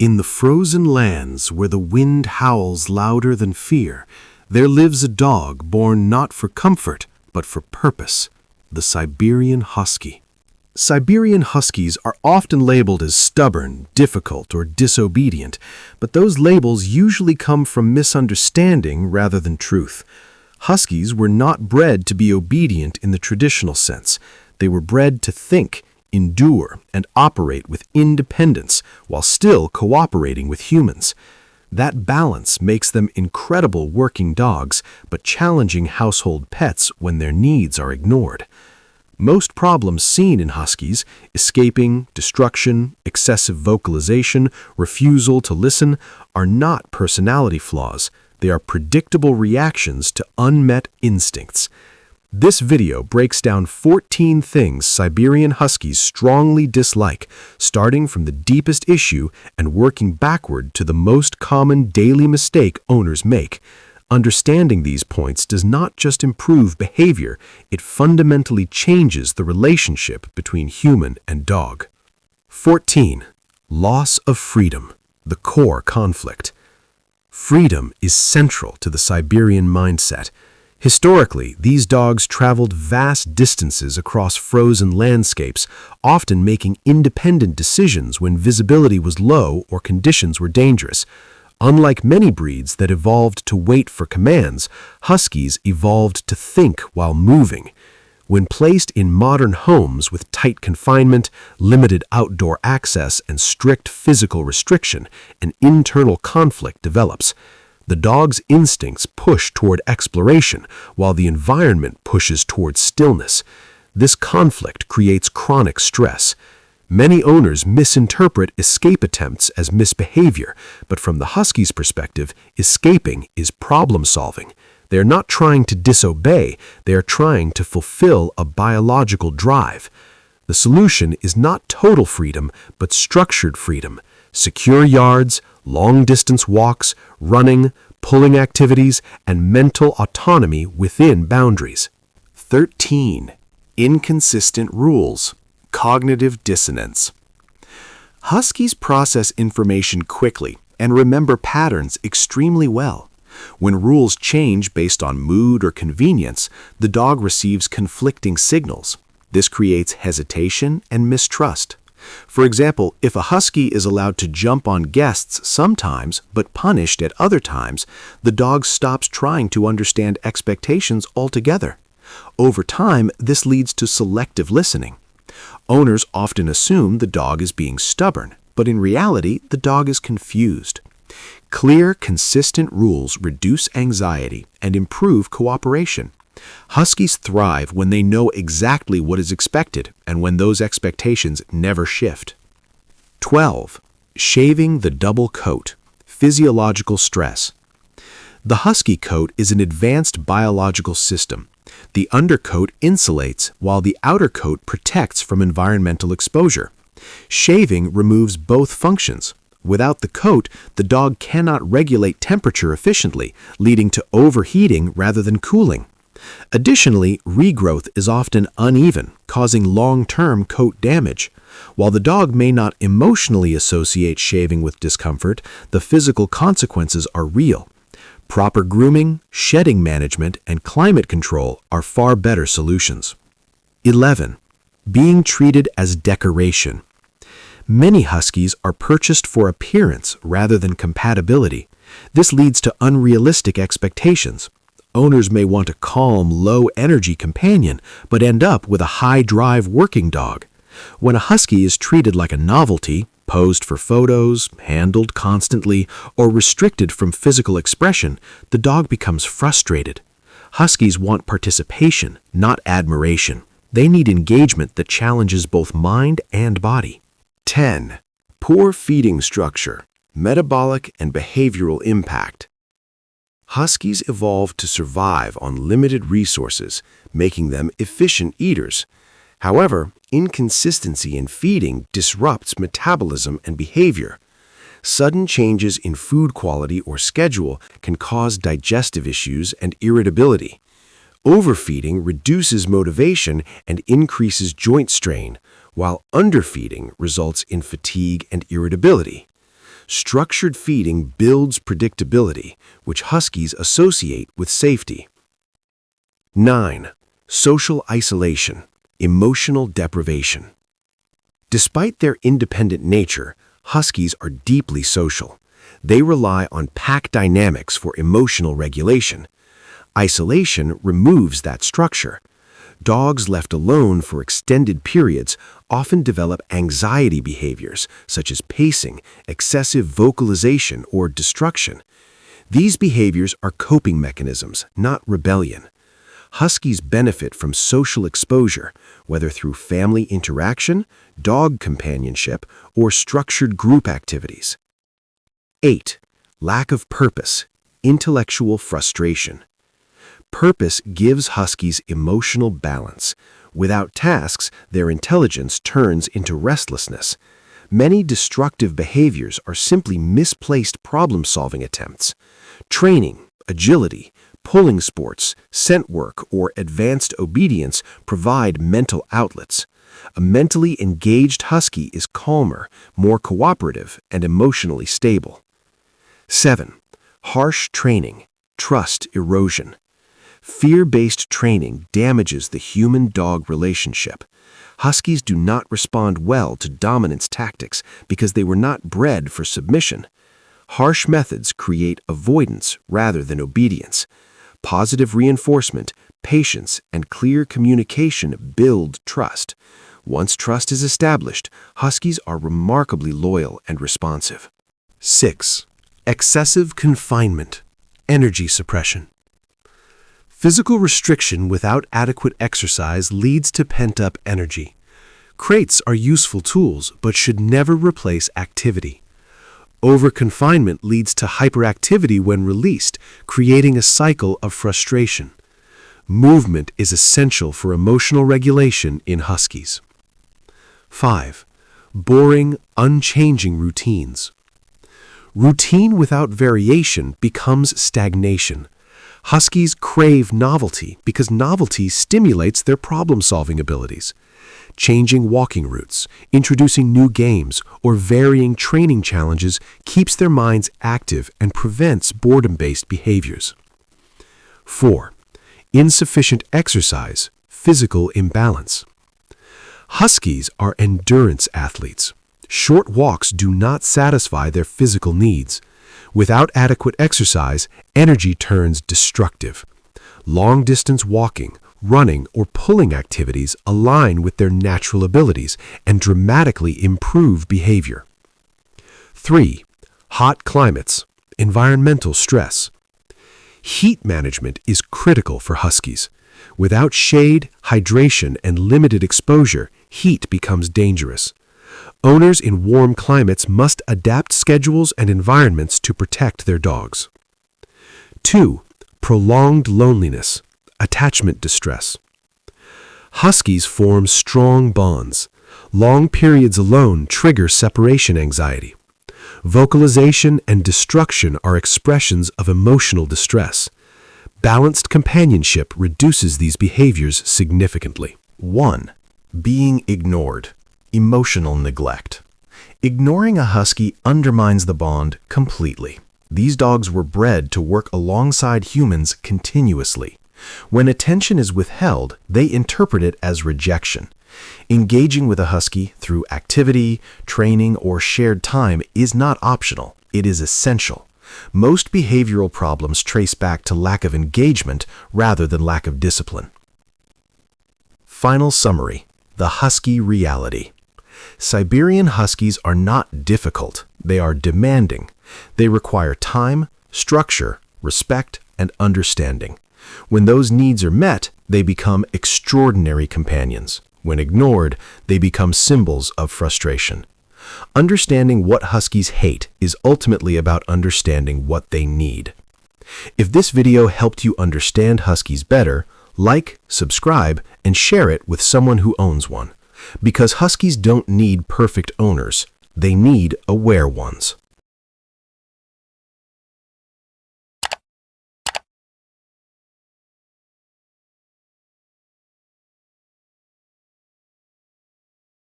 In the frozen lands where the wind howls louder than fear, there lives a dog born not for comfort, but for purpose, the Siberian Husky. Siberian Huskies are often labeled as stubborn, difficult, or disobedient, but those labels usually come from misunderstanding rather than truth. Huskies were not bred to be obedient in the traditional sense. They were bred to think, endure, and operate with independence while still cooperating with humans. That balance makes them incredible working dogs, but challenging household pets when their needs are ignored. Most problems seen in Huskies, escaping, destruction, excessive vocalization, refusal to listen, are not personality flaws. They are predictable reactions to unmet instincts. This video breaks down 14 things Siberian Huskies strongly dislike, starting from the deepest issue and working backward to the most common daily mistake owners make. Understanding these points does not just improve behavior, it fundamentally changes the relationship between human and dog. 14. Loss of freedom, the core conflict. Freedom is central to the Siberian mindset. Historically, these dogs traveled vast distances across frozen landscapes, often making independent decisions when visibility was low or conditions were dangerous. Unlike many breeds that evolved to wait for commands, Huskies evolved to think while moving. When placed in modern homes with tight confinement, limited outdoor access, and strict physical restriction, an internal conflict develops. The dog's instincts push toward exploration, while the environment pushes toward stillness. This conflict creates chronic stress. Many owners misinterpret escape attempts as misbehavior, but from the Husky's perspective, escaping is problem-solving. They are not trying to disobey, they are trying to fulfill a biological drive. The solution is not total freedom, but structured freedom. Secure yards, long-distance walks, running, pulling activities, and mental autonomy within boundaries. 13. Inconsistent rules. Cognitive dissonance. Huskies process information quickly and remember patterns extremely well. When rules change based on mood or convenience, the dog receives conflicting signals. This creates hesitation and mistrust. For example, if a Husky is allowed to jump on guests sometimes but punished at other times, the dog stops trying to understand expectations altogether. Over time, this leads to selective listening. Owners often assume the dog is being stubborn, but in reality, the dog is confused. Clear, consistent rules reduce anxiety and improve cooperation. Huskies thrive when they know exactly what is expected and when those expectations never shift. 12. Shaving the double coat. Physiological stress. The Husky coat is an advanced biological system. The undercoat insulates while the outer coat protects from environmental exposure. Shaving removes both functions. Without the coat, the dog cannot regulate temperature efficiently, leading to overheating rather than cooling. Additionally, regrowth is often uneven, causing long-term coat damage. While the dog may not emotionally associate shaving with discomfort, the physical consequences are real. Proper grooming, shedding management, and climate control are far better solutions. 11. Being treated as decoration. Many Huskies are purchased for appearance rather than compatibility. This leads to unrealistic expectations. Owners may want a calm, low-energy companion, but end up with a high-drive working dog. When a Husky is treated like a novelty, posed for photos, handled constantly, or restricted from physical expression, the dog becomes frustrated. Huskies want participation, not admiration. They need engagement that challenges both mind and body. 10. Poor feeding structure, metabolic and behavioral impact. Huskies evolved to survive on limited resources, making them efficient eaters. However, inconsistency in feeding disrupts metabolism and behavior. Sudden changes in food quality or schedule can cause digestive issues and irritability. Overfeeding reduces motivation and increases joint strain, while underfeeding results in fatigue and irritability. Structured feeding builds predictability, which Huskies associate with safety. 9. Social isolation, emotional deprivation. Despite their independent nature, Huskies are deeply social. They rely on pack dynamics for emotional regulation. Isolation removes that structure. Dogs left alone for extended periods often develop anxiety behaviors such as pacing, excessive vocalization, or destruction. These behaviors are coping mechanisms, not rebellion. Huskies benefit from social exposure, whether through family interaction, dog companionship, or structured group activities. 8. Lack of purpose, intellectual frustration. Purpose gives Huskies emotional balance. Without tasks, their intelligence turns into restlessness. Many destructive behaviors are simply misplaced problem-solving attempts. Training, agility, pulling sports, scent work, or advanced obedience provide mental outlets. A mentally engaged Husky is calmer, more cooperative, and emotionally stable. 7. Harsh training, trust erosion. Fear-based training damages the human-dog relationship. Huskies do not respond well to dominance tactics because they were not bred for submission. Harsh methods create avoidance rather than obedience. Positive reinforcement, patience, and clear communication build trust. Once trust is established, Huskies are remarkably loyal and responsive. 6. Excessive confinement, energy suppression. Physical restriction without adequate exercise leads to pent-up energy. Crates are useful tools, but should never replace activity. Over-confinement leads to hyperactivity when released, creating a cycle of frustration. Movement is essential for emotional regulation in Huskies. 5. Boring, unchanging routines. Routine without variation becomes stagnation. Huskies crave novelty because novelty stimulates their problem-solving abilities. Changing walking routes, introducing new games, or varying training challenges keeps their minds active and prevents boredom-based behaviors. 4. Insufficient exercise, physical imbalance. Huskies are endurance athletes. Short walks do not satisfy their physical needs. Without adequate exercise, energy turns destructive. Long-distance walking, running, or pulling activities align with their natural abilities and dramatically improve behavior. 3. Hot climates, environmental stress. Heat management is critical for Huskies. Without shade, hydration, and limited exposure, heat becomes dangerous. Owners in warm climates must adapt schedules and environments to protect their dogs. 2. Prolonged loneliness, attachment distress. Huskies form strong bonds. Long periods alone trigger separation anxiety. Vocalization and destruction are expressions of emotional distress. Balanced companionship reduces these behaviors significantly. 1. Being ignored. Emotional neglect. Ignoring a Husky undermines the bond completely. These dogs were bred to work alongside humans continuously. When attention is withheld, they interpret it as rejection. Engaging with a Husky through activity, training, or shared time is not optional. It is essential. Most behavioral problems trace back to lack of engagement rather than lack of discipline. Final summary: the Husky reality. Siberian Huskies are not difficult. They are demanding. They require time, structure, respect, and understanding. When those needs are met, they become extraordinary companions. When ignored, they become symbols of frustration. Understanding what Huskies hate is ultimately about understanding what they need. If this video helped you understand Huskies better, like, subscribe, and share it with someone who owns one. Because Huskies don't need perfect owners, they need aware ones.